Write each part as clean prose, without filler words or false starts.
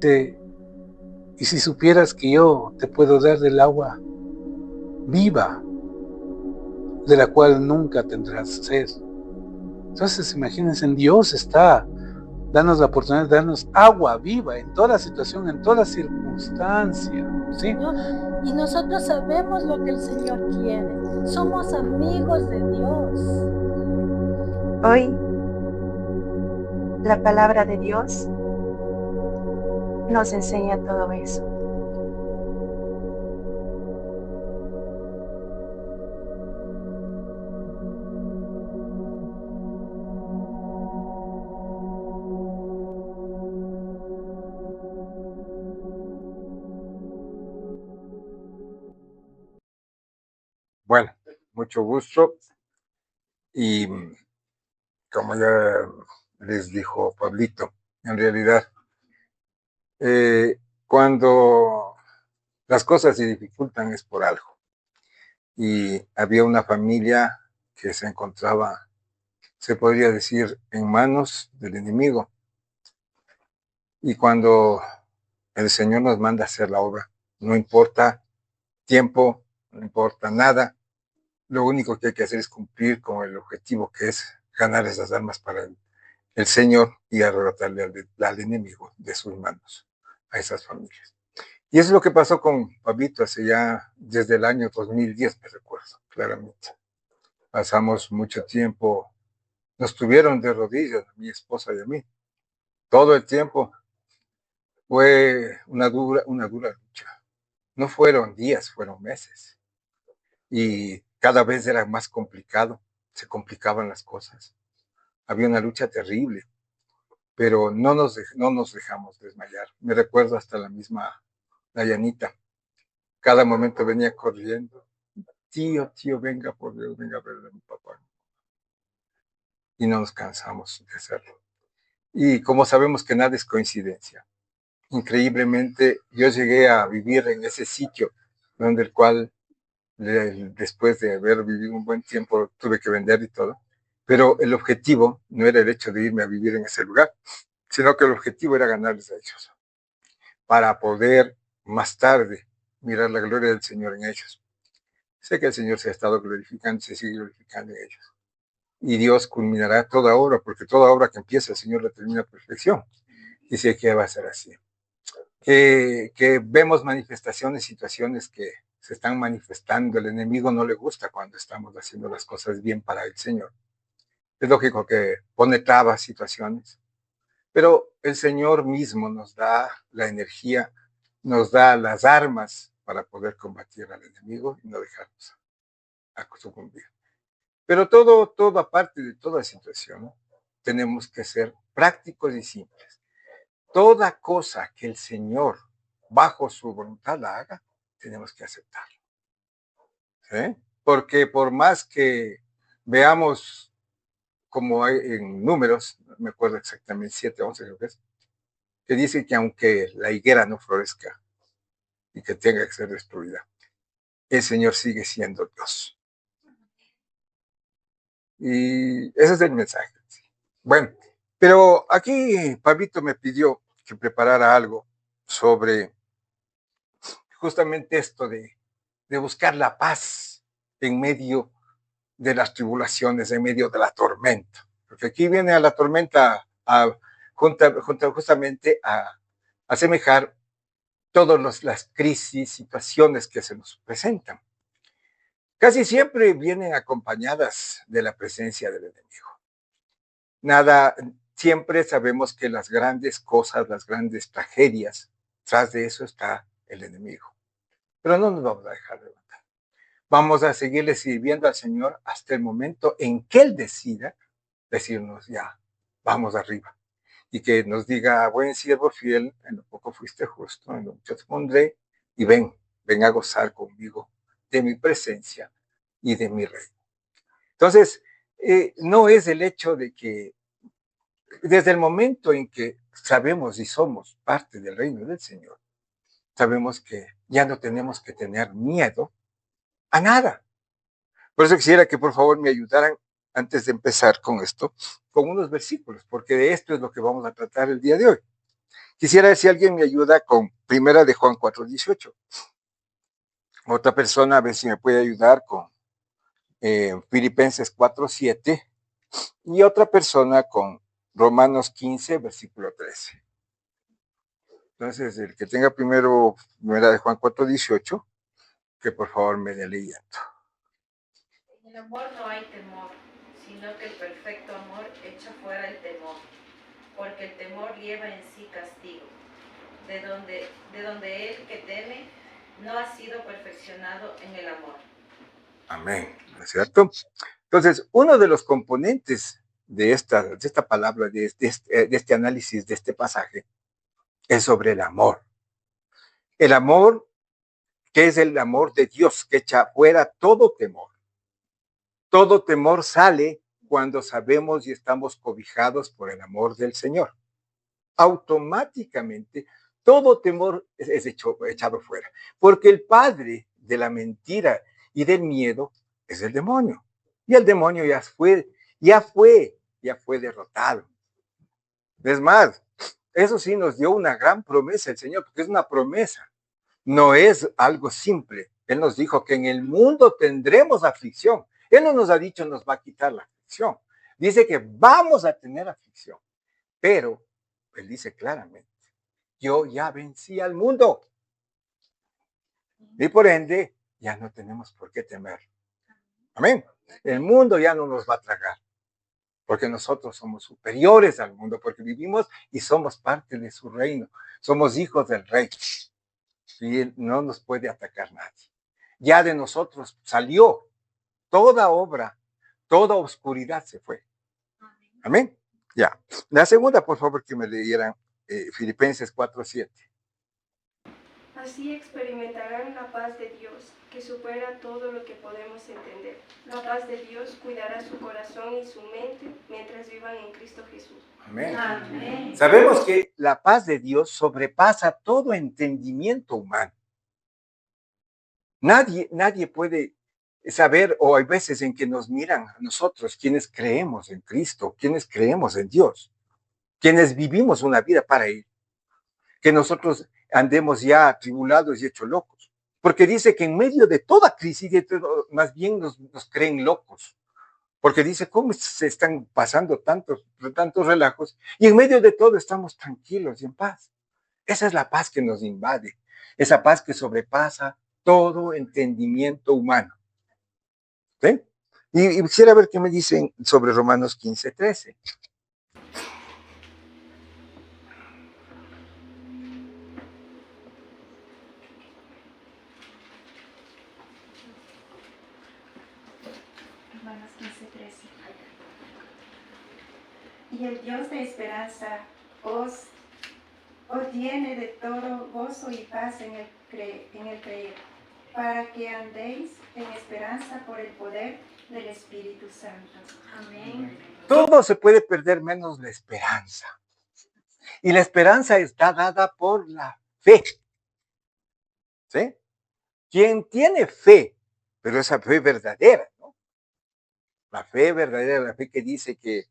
Y si supieras que yo te puedo dar del agua viva, de la cual nunca tendrás sed. Entonces, imagínense, en Dios está darnos la oportunidad de darnos agua viva en toda situación, en toda circunstancia, ¿sí? ¿no? Y nosotros sabemos lo que el Señor quiere. Somos amigos de Dios. Hoy la palabra de Dios nos enseña todo eso. Bueno, mucho gusto y como ya les dijo Pablito, en realidad, cuando las cosas se dificultan es por algo. Y había una familia que se encontraba, se podría decir, en manos del enemigo. Y cuando el Señor nos manda a hacer la obra, no importa tiempo, no importa nada, lo único que hay que hacer es cumplir con el objetivo que es ganar esas almas para el Señor y arrebatarle al enemigo de sus manos a esas familias. Y eso es lo que pasó con Pablito hace ya desde el año 2010, me recuerdo claramente. Pasamos mucho tiempo, nos tuvieron de rodillas, mi esposa y a mí. Todo el tiempo fue una dura lucha. No fueron días, fueron meses. Y cada vez era más complicado, se complicaban las cosas. Había una lucha terrible, pero no nos dejamos desmayar. Me recuerdo hasta la misma Dayanita. Cada momento venía corriendo. Tío, venga por Dios, venga a ver a mi papá. Y no nos cansamos de hacerlo. Y como sabemos que nada es coincidencia, increíblemente yo llegué a vivir en ese sitio, donde el cual después de haber vivido un buen tiempo tuve que vender y todo, pero el objetivo no era el hecho de irme a vivir en ese lugar, sino que el objetivo era ganarles a ellos, para poder más tarde mirar la gloria del Señor en ellos. Sé que el Señor se ha estado glorificando, se sigue glorificando en ellos. Y Dios culminará toda obra, porque toda obra que empieza el Señor la termina a perfección. Y sé que va a ser así. Que vemos manifestaciones, situaciones que se están manifestando. El enemigo no le gusta cuando estamos haciendo las cosas bien para el Señor. Es lógico que pone trabas, situaciones, pero el Señor mismo nos da la energía, nos da las armas para poder combatir al enemigo y no dejarnos a sucumbir. Pero todo aparte de toda situación, ¿no? Tenemos que ser prácticos y simples. Toda cosa que el Señor bajo su voluntad la haga, tenemos que aceptarlo. ¿Sí? Porque por más que veamos como hay en números, no me acuerdo exactamente, 7, 11 creo que dice que aunque la higuera no florezca y que tenga que ser destruida, el Señor sigue siendo Dios. Y ese es el mensaje. Bueno, pero aquí Pablito me pidió que preparara algo sobre justamente esto de buscar la paz en medio de las tribulaciones, en medio de la tormenta. Porque aquí viene a la tormenta justamente a asemejar todas las crisis, situaciones que se nos presentan. Casi siempre vienen acompañadas de la presencia del enemigo. Nada, siempre sabemos que las grandes cosas, las grandes tragedias, tras de eso está el enemigo. Pero no nos vamos a dejar levantar. Vamos a seguirle sirviendo al Señor hasta el momento en que Él decida decirnos ya, vamos arriba. Y que nos diga, buen siervo fiel, en lo poco fuiste justo, en lo mucho te pondré, y ven a gozar conmigo de mi presencia y de mi reino. Entonces, no es el hecho de que desde el momento en que sabemos y somos parte del reino del Señor, sabemos que ya no tenemos que tener miedo a nada. Por eso quisiera que por favor me ayudaran antes de empezar con esto, con unos versículos, porque de esto es lo que vamos a tratar el día de hoy. Quisiera ver si alguien me ayuda con Primera de Juan 4:18. Otra persona, a ver si me puede ayudar con Filipenses 4:7. Y otra persona con Romanos 15, versículo 13. Entonces, el que tenga primero Primera de Juan 4:18, que por favor me dé leyendo. En el amor no hay temor, sino que el perfecto amor echa fuera el temor, porque el temor lleva en sí castigo, de donde el que teme no ha sido perfeccionado en el amor. Amén, ¿no es cierto? Entonces, uno de los componentes de esta palabra, de este análisis, de este pasaje, es sobre el amor. El amor, que es el amor de Dios, que echa fuera todo temor. Todo temor sale cuando sabemos y estamos cobijados por el amor del Señor. Automáticamente, todo temor es echado fuera, porque el padre de la mentira y del miedo es el demonio. Y el demonio ya fue derrotado. Es más, eso sí nos dio una gran promesa el Señor, porque es una promesa, no es algo simple. Él nos dijo que en el mundo tendremos aflicción. Él no nos ha dicho nos va a quitar la aflicción. Dice que vamos a tener aflicción, pero Él dice claramente, yo ya vencí al mundo. Y por ende, ya no tenemos por qué temer. Amén. El mundo ya no nos va a tragar, porque nosotros somos superiores al mundo, porque vivimos y somos parte de su reino. Somos hijos del rey. Y Él no nos puede atacar nadie. Ya de nosotros salió toda obra, toda oscuridad se fue. Amén. Ya. La segunda, por favor, que me leyeran Filipenses 4:7. Así experimentarán la paz de Dios, que supera todo lo que podemos entender. La paz de Dios cuidará su corazón y su mente mientras vivan en Cristo Jesús. Amén. Amén. Sabemos que la paz de Dios sobrepasa todo entendimiento humano. Nadie puede saber, o hay veces en que nos miran a nosotros, quienes creemos en Cristo, quienes creemos en Dios, quienes vivimos una vida para Él, que nosotros andemos ya atribulados y hechos locos. Porque dice que en medio de toda crisis, más bien nos creen locos. Porque dice, ¿cómo se están pasando tantos relajos? Y en medio de todo estamos tranquilos y en paz. Esa es la paz que nos invade. Esa paz que sobrepasa todo entendimiento humano. ¿Sí? Y quisiera ver qué me dicen sobre Romanos 15:13. Romanos 15:13. Y el Dios de esperanza os llene de todo gozo y paz en el creer, para que andéis en esperanza por el poder del Espíritu Santo. Amén. Todo se puede perder menos la esperanza. Y la esperanza está dada por la fe. ¿Sí? Quien tiene fe, pero esa fe verdadera, ¿no? La fe verdadera, la fe que dice que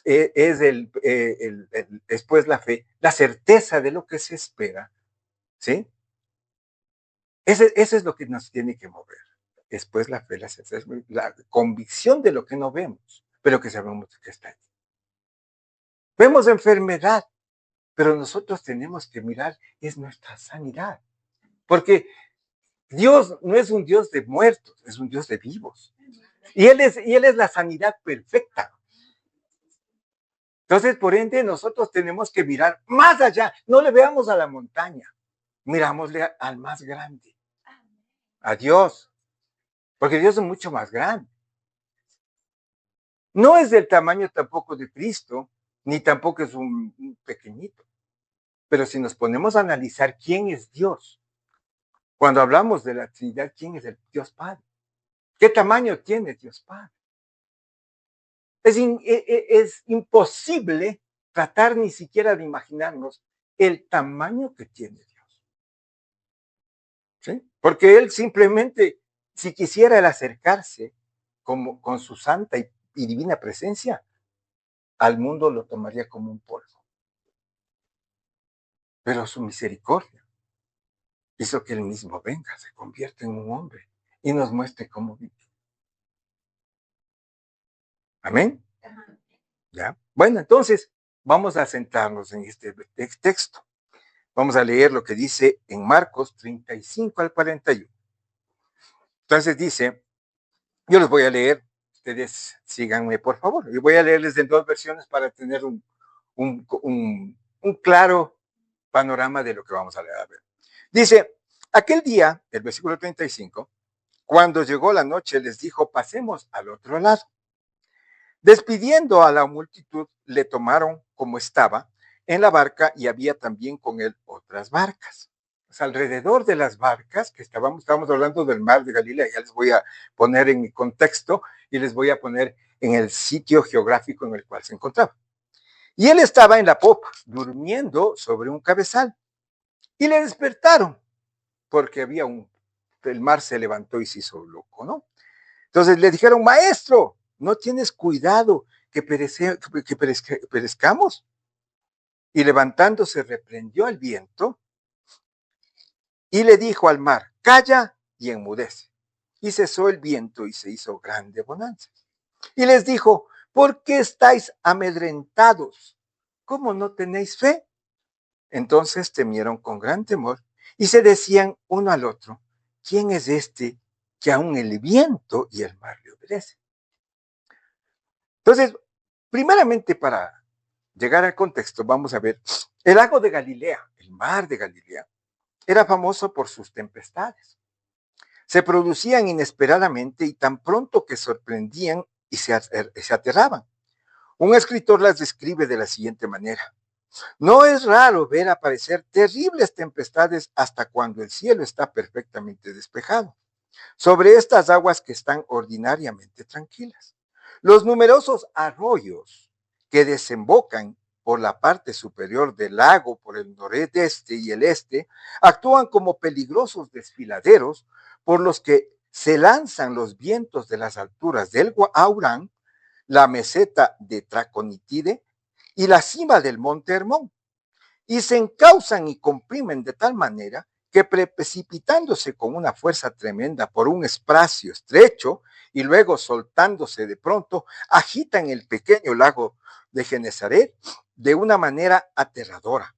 es después la fe, la certeza de lo que se espera, ¿sí? Ese es lo que nos tiene que mover. Después la fe, la convicción de lo que no vemos, pero que sabemos que está ahí. Vemos enfermedad, pero nosotros tenemos que mirar, es nuestra sanidad. Porque Dios no es un Dios de muertos, es un Dios de vivos. Y Él es la sanidad perfecta. Entonces, por ende, nosotros tenemos que mirar más allá. No le veamos a la montaña, mirámosle al más grande, a Dios. Porque Dios es mucho más grande. No es del tamaño tampoco de Cristo, ni tampoco es un pequeñito. Pero si nos ponemos a analizar quién es Dios, cuando hablamos de la Trinidad, ¿quién es el Dios Padre? ¿Qué tamaño tiene Dios Padre? Es imposible tratar ni siquiera de imaginarnos el tamaño que tiene Dios. ¿Sí? Porque Él simplemente, si quisiera el acercarse con su santa y divina presencia, al mundo lo tomaría como un polvo. pero su misericordia hizo que él mismo venga, se convierta en un hombre y nos muestre cómo vivir. Amén. ¿Ya? Bueno, entonces vamos a sentarnos en este texto. Vamos a leer lo que dice en Marcos 35 al 41. Entonces dice, yo les voy a leer, ustedes síganme por favor, y voy a leerles en dos versiones para tener un claro panorama de lo que vamos a leer. A ver. Dice, aquel día, el versículo 35, cuando llegó la noche les dijo, pasemos al otro lado. Despidiendo a la multitud, le tomaron como estaba en la barca y había también con él otras barcas. Pues alrededor de las barcas que estábamos hablando del mar de Galilea, ya les voy a poner en mi contexto y les voy a poner en el sitio geográfico en el cual se encontraba. Y él estaba en la popa, durmiendo sobre un cabezal. Y le despertaron, porque el mar se levantó y se hizo loco, ¿no? Entonces le dijeron, maestro, ¿no tienes cuidado que perezcamos? Y levantándose reprendió al viento y le dijo al mar, calla y enmudece. Y cesó el viento y se hizo grande bonanza. Y les dijo, ¿por qué estáis amedrentados? ¿Cómo no tenéis fe? Entonces temieron con gran temor y se decían uno al otro, ¿quién es este que aún el viento y el mar le obedecen? Entonces, primeramente para llegar al contexto, vamos a ver, el lago de Galilea, el mar de Galilea, era famoso por sus tempestades. Se producían inesperadamente y tan pronto que sorprendían y se aterraban. Un escritor las describe de la siguiente manera. No es raro ver aparecer terribles tempestades hasta cuando el cielo está perfectamente despejado, sobre estas aguas que están ordinariamente tranquilas. Los numerosos arroyos que desembocan por la parte superior del lago, por el noreste y el este, actúan como peligrosos desfiladeros por los que se lanzan los vientos de las alturas del Aurán, la meseta de Traconitide y la cima del monte Hermón, y se encausan y comprimen de tal manera que precipitándose con una fuerza tremenda por un espacio estrecho y luego soltándose de pronto, agitan el pequeño lago de Genesaret de una manera aterradora.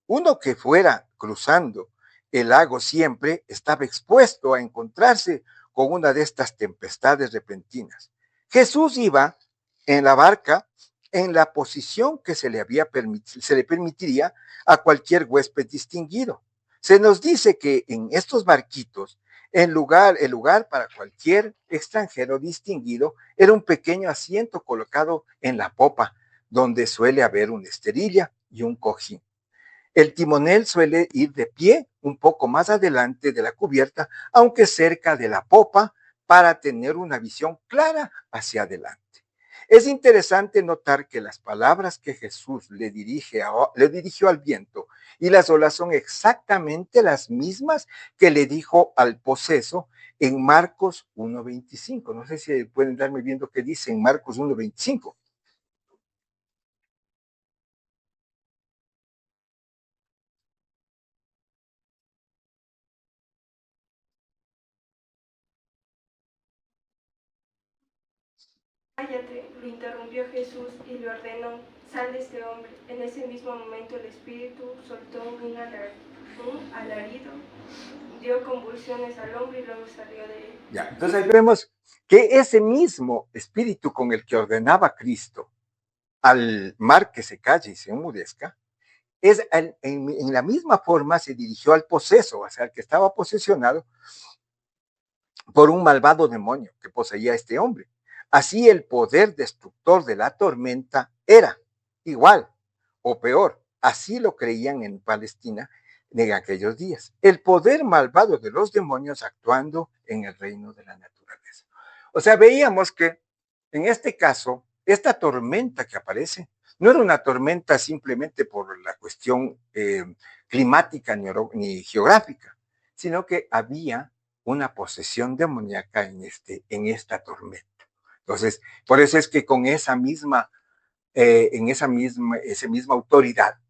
Uno que fuera cruzando el lago siempre estaba expuesto a encontrarse con una de estas tempestades repentinas. Jesús iba en la barca en la posición que se le permitiría a cualquier huésped distinguido. Se nos dice que en estos barquitos, el lugar para cualquier extranjero distinguido era un pequeño asiento colocado en la popa, donde suele haber una esterilla y un cojín. El timonel suele ir de pie un poco más adelante de la cubierta, aunque cerca de la popa, para tener una visión clara hacia adelante. Es interesante notar que las palabras que Jesús le dirigió al viento y las olas son exactamente las mismas que le dijo al poseso en Marcos 1:25. No sé si pueden darme viendo qué dice en Marcos 1:25. Cállate, lo interrumpió Jesús y le ordenó, sal de este hombre. En ese mismo momento el espíritu soltó un alarido, dio convulsiones al hombre y luego salió de él. Ya, entonces ahí vemos que ese mismo espíritu con el que ordenaba Cristo al mar que se calle y se enmudezca, en la misma forma se dirigió al poseso, o sea, al que estaba posesionado por un malvado demonio que poseía a este hombre. Así el poder destructor de la tormenta era igual o peor. Así lo creían en Palestina en aquellos días. El poder malvado de los demonios actuando en el reino de la naturaleza. O sea, veíamos que en este caso, esta tormenta que aparece no era una tormenta simplemente por la cuestión climática ni geográfica, sino que había una posesión demoníaca en esta tormenta. Entonces, por eso es que con esa misma autoridad,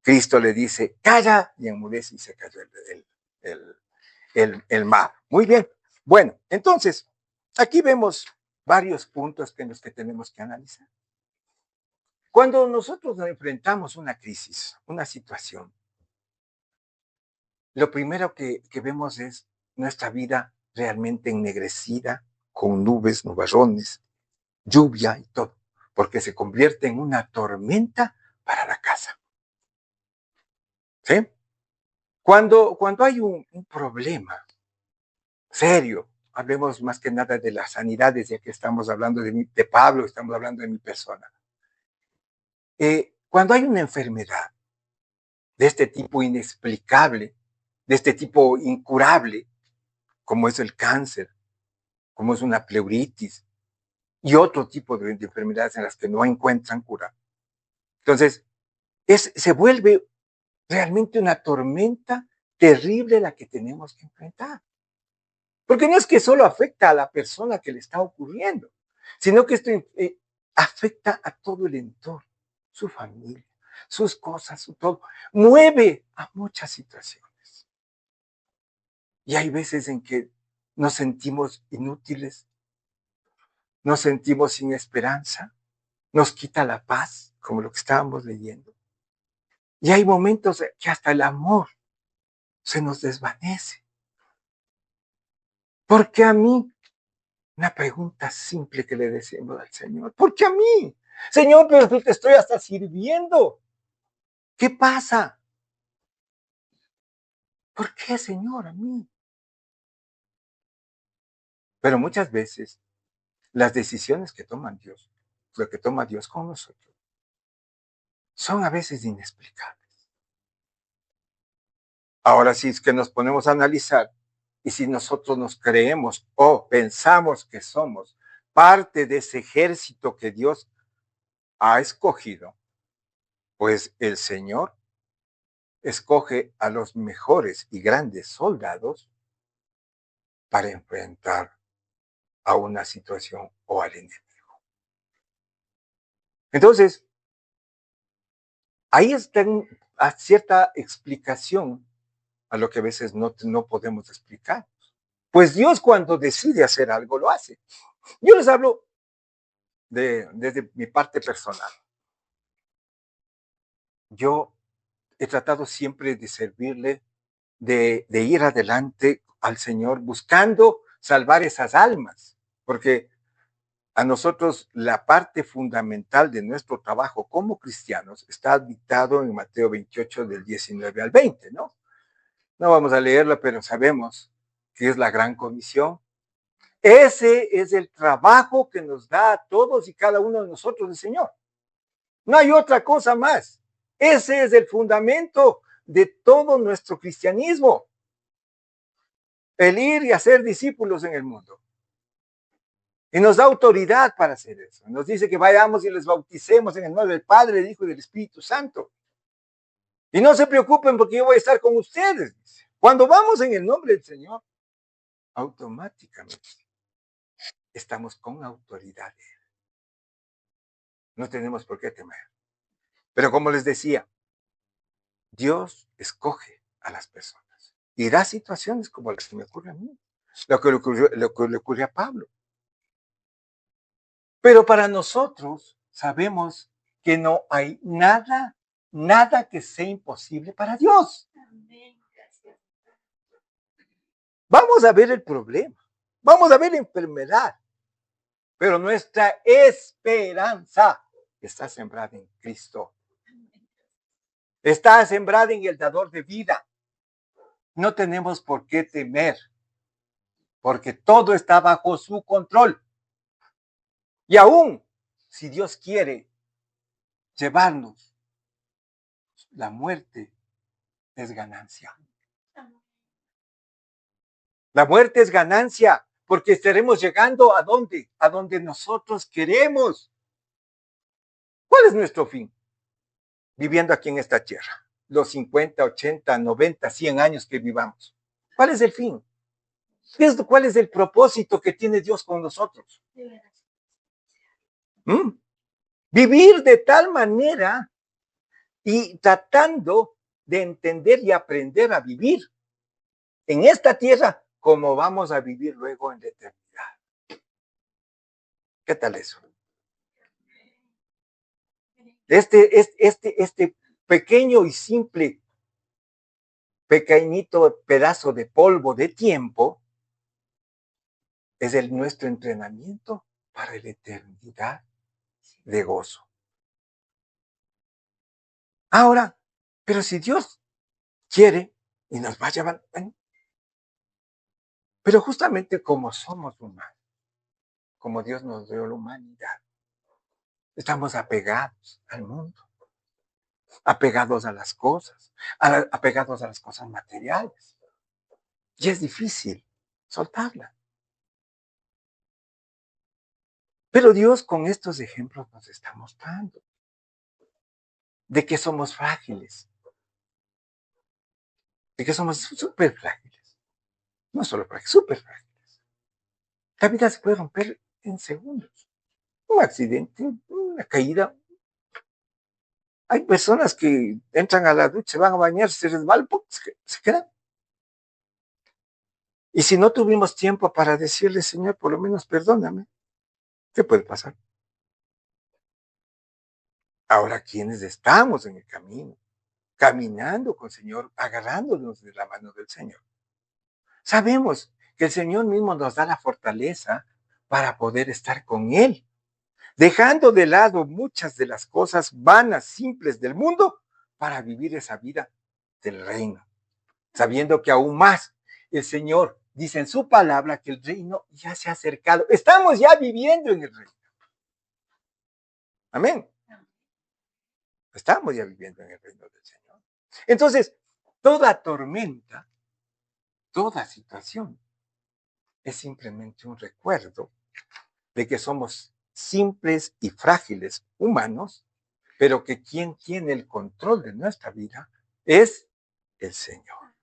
Cristo le dice, calla, y enmudece y se cayó el mar. Muy bien. Bueno, entonces, aquí vemos varios puntos en los que tenemos que analizar. Cuando nosotros nos enfrentamos una crisis, una situación, lo primero que vemos es nuestra vida realmente ennegrecida, con nubes, nubarrones, lluvia y todo, porque se convierte en una tormenta para la casa. ¿Sí? Cuando hay un problema serio, hablemos más que nada de las sanidades, ya que estamos hablando de Pablo, estamos hablando de mi persona. Cuando hay una enfermedad de este tipo inexplicable, de este tipo incurable, como es el cáncer, como es una pleuritis y otro tipo de enfermedades en las que no encuentran cura. Entonces, se vuelve realmente una tormenta terrible la que tenemos que enfrentar. Porque no es que solo afecta a la persona que le está ocurriendo, sino que esto afecta a todo el entorno, su familia, sus cosas, su todo. Mueve a muchas situaciones. Y hay veces en que nos sentimos inútiles, nos sentimos sin esperanza, nos quita la paz, como lo que estábamos leyendo. Y hay momentos que hasta el amor se nos desvanece. ¿Por qué a mí? Una pregunta simple que le decimos al Señor. ¿Por qué a mí? Señor, pero te estoy hasta sirviendo. ¿Qué pasa? ¿Por qué, Señor, a mí? Pero muchas veces las decisiones que toma Dios, lo que toma Dios con nosotros, son a veces inexplicables. Ahora sí es que nos ponemos a analizar, y si nosotros nos creemos o pensamos que somos parte de ese ejército que Dios ha escogido, pues el Señor escoge a los mejores y grandes soldados para enfrentar a una situación o al enemigo. Entonces, ahí está cierta explicación a lo que a veces no podemos explicar. Pues Dios cuando decide hacer algo, lo hace. Yo les hablo desde mi parte personal. Yo he tratado siempre de servirle, de ir adelante al Señor, buscando salvar esas almas, porque a nosotros la parte fundamental de nuestro trabajo como cristianos está dictado en Mateo 28 del 19 al 20, ¿no? No vamos a leerlo, pero sabemos que es la gran comisión. Ese es el trabajo que nos da a todos y cada uno de nosotros el Señor. No hay otra cosa más. Ese es el fundamento de todo nuestro cristianismo. El ir y hacer discípulos en el mundo. Y nos da autoridad para hacer eso. Nos dice que vayamos y les bauticemos en el nombre del Padre, del Hijo y del Espíritu Santo. Y no se preocupen porque yo voy a estar con ustedes. Cuando vamos en el nombre del Señor, automáticamente estamos con autoridad. No tenemos por qué temer. Pero como les decía, Dios escoge a las personas y da situaciones como las que me ocurre a mí, lo que le ocurre a Pablo. Pero para nosotros sabemos que no hay nada que sea imposible para Dios. Vamos a ver el problema, vamos a ver la enfermedad, pero nuestra esperanza está sembrada en Cristo. Está sembrada en el dador de vida. No tenemos por qué temer, porque todo está bajo su control. Y aún, si Dios quiere llevarnos, la muerte es ganancia. La muerte es ganancia, porque estaremos llegando ¿a dónde? A donde nosotros queremos. ¿Cuál es nuestro fin? Viviendo aquí en esta tierra, los 50, 80, 90, 100 años que vivamos. ¿Cuál es el fin? ¿Cuál es el propósito que tiene Dios con nosotros? Vivir de tal manera y tratando de entender y aprender a vivir en esta tierra como vamos a vivir luego en la eternidad. ¿Qué tal eso? Este pequeño y simple, pequeñito pedazo de polvo de tiempo es nuestro entrenamiento para la eternidad de gozo. Ahora, pero si Dios quiere y nos va a llevar, bueno, pero justamente como somos humanos, como Dios nos dio la humanidad, estamos apegados al mundo, apegados a las cosas, apegados a las cosas materiales. Y es difícil soltarla. Pero Dios con estos ejemplos nos está mostrando de que somos frágiles, de que somos súper frágiles. No solo frágiles, súper frágiles. La vida se puede romper en segundos. Un accidente, una caída. Hay personas que entran a la ducha, van a bañarse, se resbalan, se quedan. Y si no tuvimos tiempo para decirle, Señor, por lo menos perdóname, ¿qué puede pasar? Ahora, quienes estamos en el camino, caminando con el Señor, agarrándonos de la mano del Señor, sabemos que el Señor mismo nos da la fortaleza para poder estar con Él, dejando de lado muchas de las cosas vanas, simples del mundo, para vivir esa vida del reino, sabiendo que aún más el Señor dice en su palabra que el reino ya se ha acercado. Estamos ya viviendo en el reino. Amén. Estamos ya viviendo en el reino del Señor. Entonces, toda tormenta, toda situación, es simplemente un recuerdo de que somos simples y frágiles humanos, pero que quien tiene el control de nuestra vida es el Señor,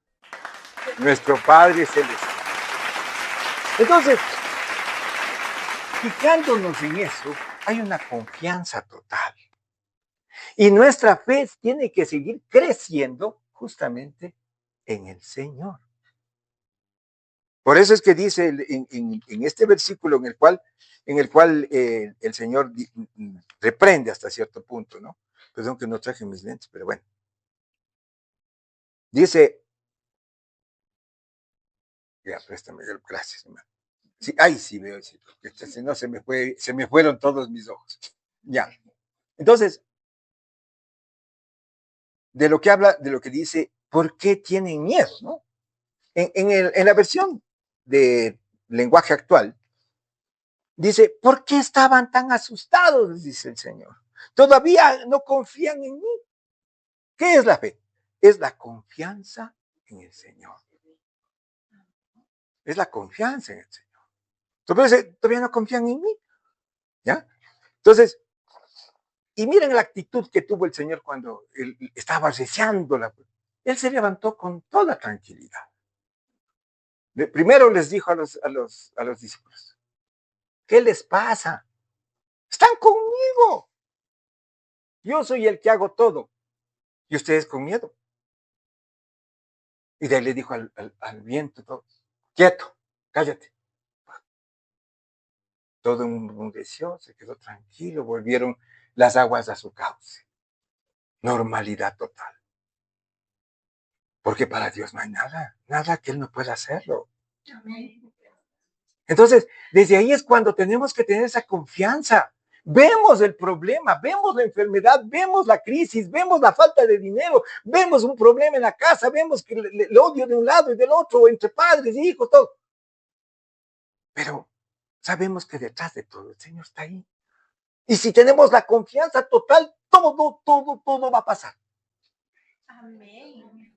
nuestro Padre Celestial. Entonces, fijándonos en eso, hay una confianza total. Y nuestra fe tiene que seguir creciendo justamente en el Señor. Por eso es que dice en este versículo en el cual el Señor reprende hasta cierto punto, ¿no? Perdón que no traje mis lentes, pero bueno. Dice, ya, préstame, gracias, hermano. Sí, ahí sí veo, sí, porque si no se me fueron todos mis ojos. Ya. Entonces, de lo que habla, de lo que dice, ¿por qué tienen miedo, no? En la versión de lenguaje actual, dice, ¿por qué estaban tan asustados? Dice el Señor. Todavía no confían en mí. ¿Qué es la fe? Es la confianza en el Señor. Es la confianza en el Señor. Entonces, todavía no confían en mí. ¿Ya? Entonces, y miren la actitud que tuvo el Señor cuando él estaba deseándola. Él se levantó con toda tranquilidad. Primero les dijo a los discípulos, ¿qué les pasa? Están conmigo. Yo soy el que hago todo. Y ustedes con miedo. Y de ahí le dijo al viento todo, quieto, cállate. Todo enmudeció, se quedó tranquilo, volvieron las aguas a su cauce. Normalidad total. Porque para Dios no hay nada que Él no pueda hacerlo. Entonces, desde ahí es cuando tenemos que tener esa confianza. Vemos el problema, vemos la enfermedad, vemos la crisis, vemos la falta de dinero, vemos un problema en la casa, vemos que el odio de un lado y del otro, entre padres y hijos, todo. Pero sabemos que detrás de todo el Señor está ahí. Y si tenemos la confianza total, todo va a pasar. Amén.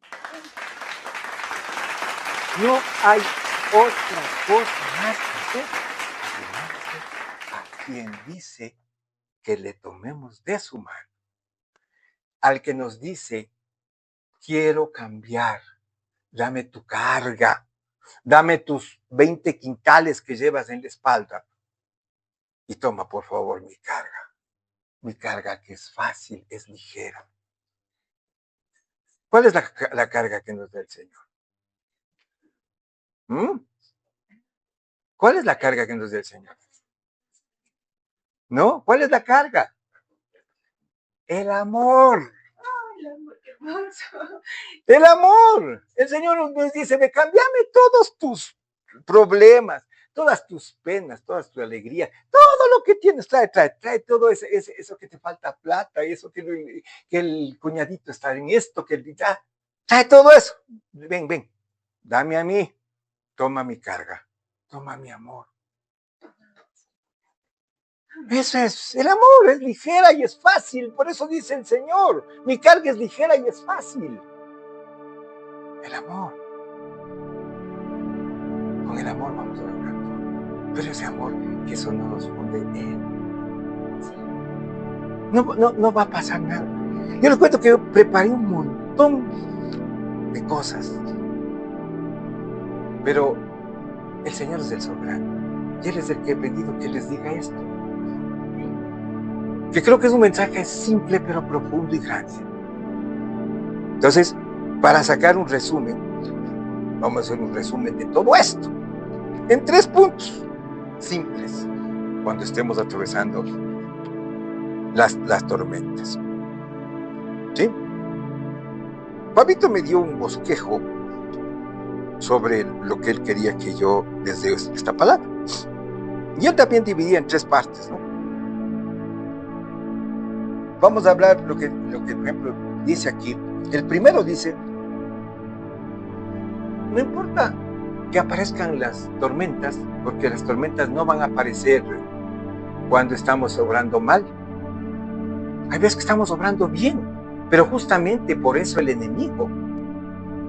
No hay otra cosa más que hacer a quien dice que le tomemos de su mano. Al que nos dice, quiero cambiar, dame tu carga, dame tus 20 quintales que llevas en la espalda y toma por favor mi carga que es fácil, es ligera. ¿Cuál es la carga que nos da el Señor? ¿Cuál es la carga que nos da el Señor? ¿No? ¿Cuál es la carga? El amor. El amor. El Señor nos dice, cámbiame todos tus problemas, todas tus penas, todas tus alegrías, todo lo que tienes, trae todo eso que te falta plata, eso que el cuñadito está en esto, trae todo eso. Ven, dame a mí, toma mi carga, toma mi amor. Eso es, el amor es ligera y es fácil, por eso dice el Señor, mi carga es ligera y es fácil. El amor. Con el amor vamos a lograr todo. Pero ese amor, que eso no nos funde no va a pasar nada. Yo les cuento que yo preparé un montón de cosas, pero el Señor es el soberano y Él es el que he pedido que les diga esto, que creo que es un mensaje simple pero profundo y grande. Entonces, para sacar un resumen, vamos a hacer un resumen de todo esto en 3 puntos simples cuando estemos atravesando las tormentas. ¿Sí? Pabito me dio un bosquejo sobre lo que él quería que yo les dé esta palabra. Y él también dividía en 3 partes, ¿no? Vamos a hablar lo que por ejemplo dice aquí. El primero dice, no importa que aparezcan las tormentas, porque las tormentas no van a aparecer cuando estamos obrando mal. Hay veces que estamos obrando bien, pero justamente por eso el enemigo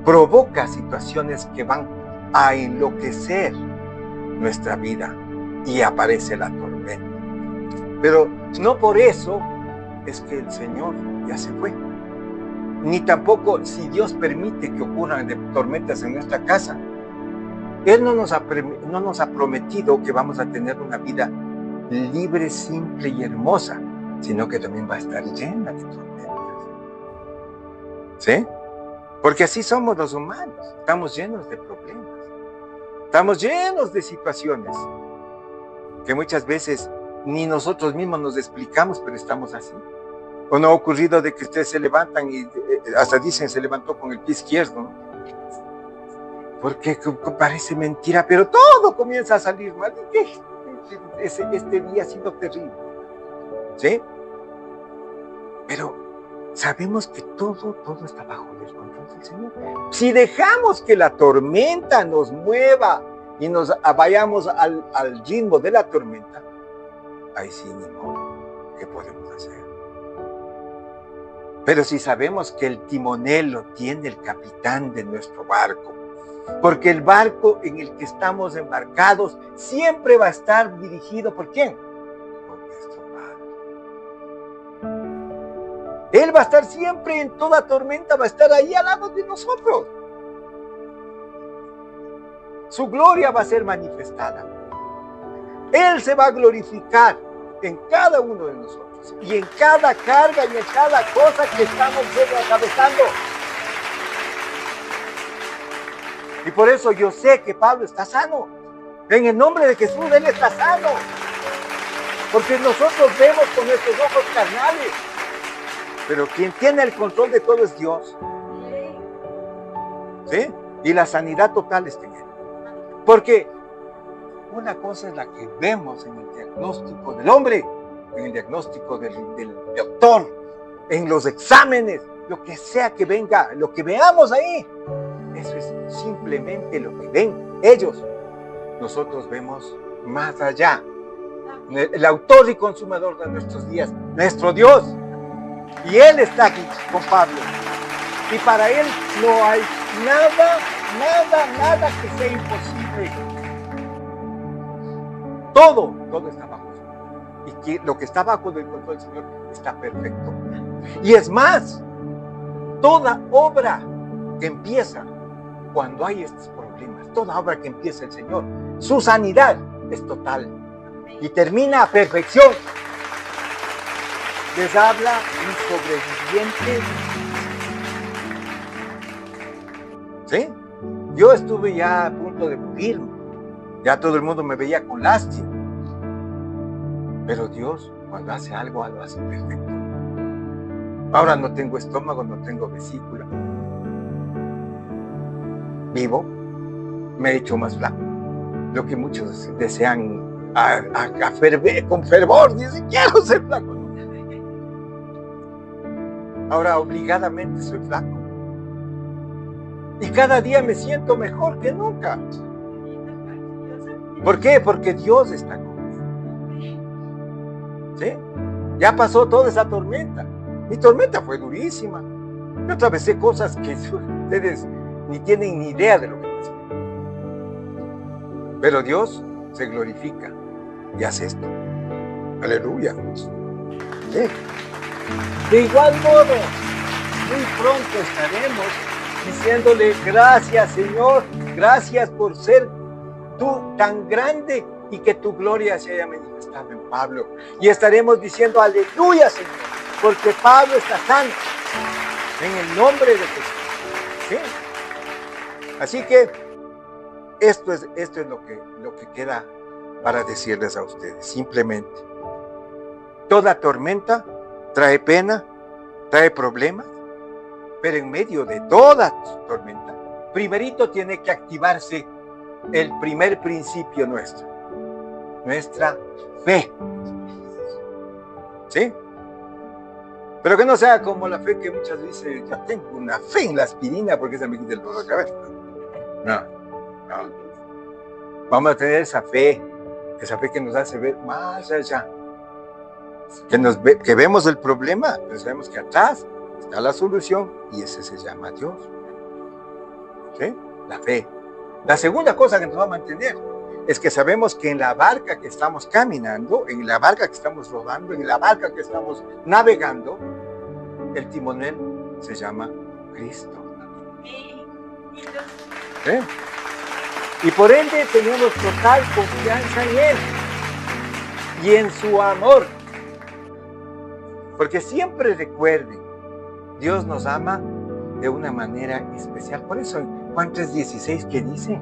provoca situaciones que van a enloquecer nuestra vida y aparece la tormenta. Pero no por eso es que el Señor ya se fue. Ni tampoco si Dios permite que ocurran tormentas en nuestra casa. Él no nos ha prometido que vamos a tener una vida libre, simple y hermosa, sino que también va a estar llena de tormentas. ¿Sí? Porque así somos los humanos. Estamos llenos de problemas. Estamos llenos de situaciones que muchas veces ni nosotros mismos nos explicamos, pero estamos así. ¿O no ha ocurrido de que ustedes se levantan y hasta dicen se levantó con el pie izquierdo, ¿no? Porque parece mentira, pero todo comienza a salir mal. Este día ha sido terrible, ¿sí? Pero sabemos que todo está bajo el control del Señor. Si dejamos que la tormenta nos mueva y nos vayamos al ritmo de la tormenta, ahí sí ni modo, ¿qué podemos hacer? Pero si sabemos que el timonel lo tiene el capitán de nuestro barco, porque el barco en el que estamos embarcados siempre va a estar dirigido ¿por quién? Por nuestro Padre. Él va a estar siempre en toda tormenta, va a estar ahí al lado de nosotros. Su gloria va a ser manifestada. Él se va a glorificar en cada uno de nosotros y en cada carga y en cada cosa que estamos atravesando. Y por eso yo sé que Pablo está sano. En el nombre de Jesús, Él está sano. Porque nosotros vemos con nuestros ojos carnales. Pero quien tiene el control de todo es Dios. ¿Sí? Y la sanidad total está en Él. Porque una cosa es la que vemos en el diagnóstico del hombre, en el diagnóstico del doctor, en los exámenes, lo que sea que venga, lo que veamos ahí. Eso es simplemente lo que ven ellos. Nosotros vemos más allá. El autor y consumador de nuestros días, nuestro Dios. Y Él está aquí con Pablo. Y para Él no hay nada que sea imposible. Todo está bajo su control. Y que lo que está bajo el control del Señor está perfecto. Y es más, toda obra que empieza cuando hay estos problemas, toda obra que empieza el Señor, su sanidad es total y termina a perfección. Les habla un sobreviviente ¿Sí? Yo estuve ya a punto de morirme. Ya todo el mundo me veía con lástima. Pero Dios, cuando hace algo, lo hace perfecto. Ahora no tengo estómago, no tengo vesícula. Vivo, me he hecho más flaco. Lo que muchos desean con fervor, dicen, quiero ser flaco. Ahora obligadamente soy flaco. Y cada día me siento mejor que nunca. ¿Por qué? Porque Dios está conmigo. ¿Sí? Ya pasó toda esa tormenta. Mi tormenta fue durísima. Yo atravesé cosas que ustedes ni tienen ni idea de lo que pasó. Pero Dios se glorifica y hace esto. Aleluya. ¿Sí? De igual modo, muy pronto estaremos diciéndole gracias, Señor, gracias por ser tú tan grande y que tu gloria se haya manifestado en Pablo. Y estaremos diciendo aleluya, Señor, porque Pablo está sano en el nombre de Jesús. ¿Sí? Así que esto es lo que queda para decirles a ustedes. Simplemente, toda tormenta trae pena, trae problemas, pero en medio de toda tormenta, primerito tiene que activarse el primer principio nuestro, nuestra fe. ¿Sí? Pero que no sea como la fe que muchas veces dicen, yo tengo una fe en la aspirina porque esa me quita el dolor de cabeza. No. Vamos a tener esa fe que nos hace ver más allá. Que vemos el problema, pero sabemos que atrás está la solución y ese se llama Dios. ¿Sí? La fe. La segunda cosa que nos va a mantener es que sabemos que en la barca que estamos caminando, en la barca que estamos rodando, en la barca que estamos navegando, el timonel se llama Cristo. ¿Sí? Y por ende tenemos total confianza en Él y en su amor. Porque siempre recuerden, Dios nos ama de una manera especial. Por eso en Juan 3:16, ¿qué dice?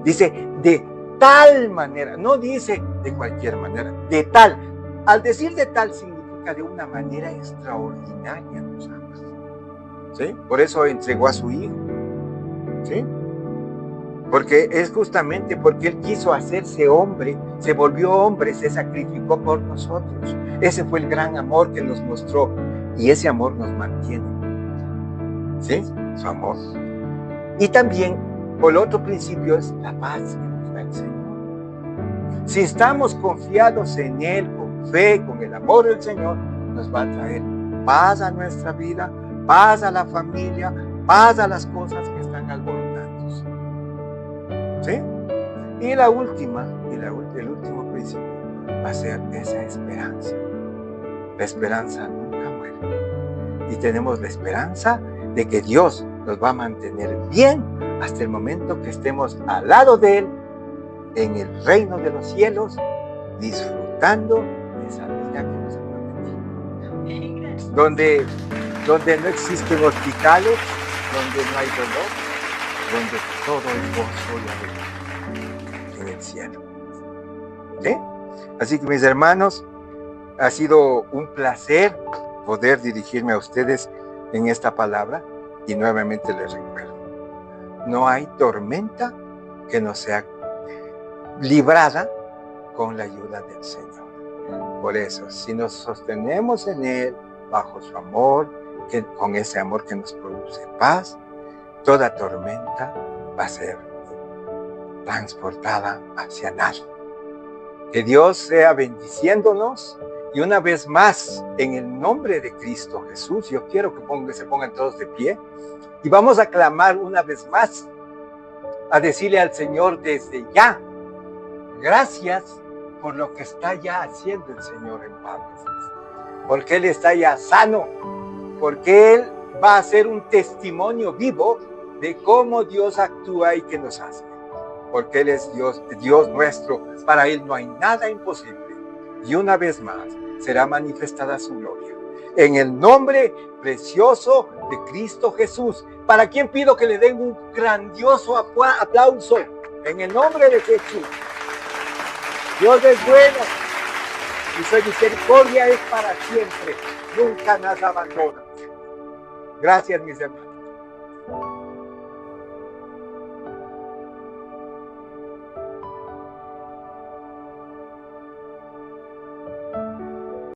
Dice, de tal manera, no dice de cualquier manera, de tal. Al decir de tal significa de una manera extraordinaria nos ama. ¿Sí? Por eso entregó a su Hijo. ¿Sí? Porque es justamente porque Él quiso hacerse hombre, se volvió hombre, se sacrificó por nosotros. Ese fue el gran amor que nos mostró y ese amor nos mantiene. ¿Sí? Su amor. Y también, por el otro principio, es la paz que nos da el Señor. Si estamos confiados en Él, con fe, con el amor del Señor, nos va a traer paz a nuestra vida, paz a la familia, paz a las cosas que están alborotándose. ¿Sí? Y el último principio va a ser esa esperanza. La esperanza nunca muere. Y tenemos la esperanza de que Dios nos va a mantener bien hasta el momento que estemos al lado de Él, en el reino de los cielos, disfrutando de esa vida que nos ha prometido. Donde no existen hospitales, donde no hay dolor, donde todo es gozo y alegría en el cielo. ¿Sí? Así que mis hermanos, ha sido un placer poder dirigirme a ustedes en esta palabra y nuevamente les recuerdo, no hay tormenta que no sea librada con la ayuda del Señor. Por eso, si nos sostenemos en Él, bajo su amor, con ese amor que nos produce paz, toda tormenta va a ser transportada hacia nada. Que Dios sea bendiciéndonos y una vez más, en el nombre de Cristo Jesús, yo quiero que se pongan todos de pie y vamos a clamar una vez más, a decirle al Señor desde ya, gracias por lo que está ya haciendo el Señor en Pablo, porque Él está ya sano, porque Él va a ser un testimonio vivo de cómo Dios actúa y qué nos hace, porque Él es Dios nuestro, para Él no hay nada imposible, y una vez más será manifestada su gloria. En el nombre precioso de Cristo Jesús, para quien pido que le den un grandioso aplauso en el nombre de Jesús. Dios es bueno y su misericordia es para siempre. Nunca nos abandona. Gracias, mis hermanos.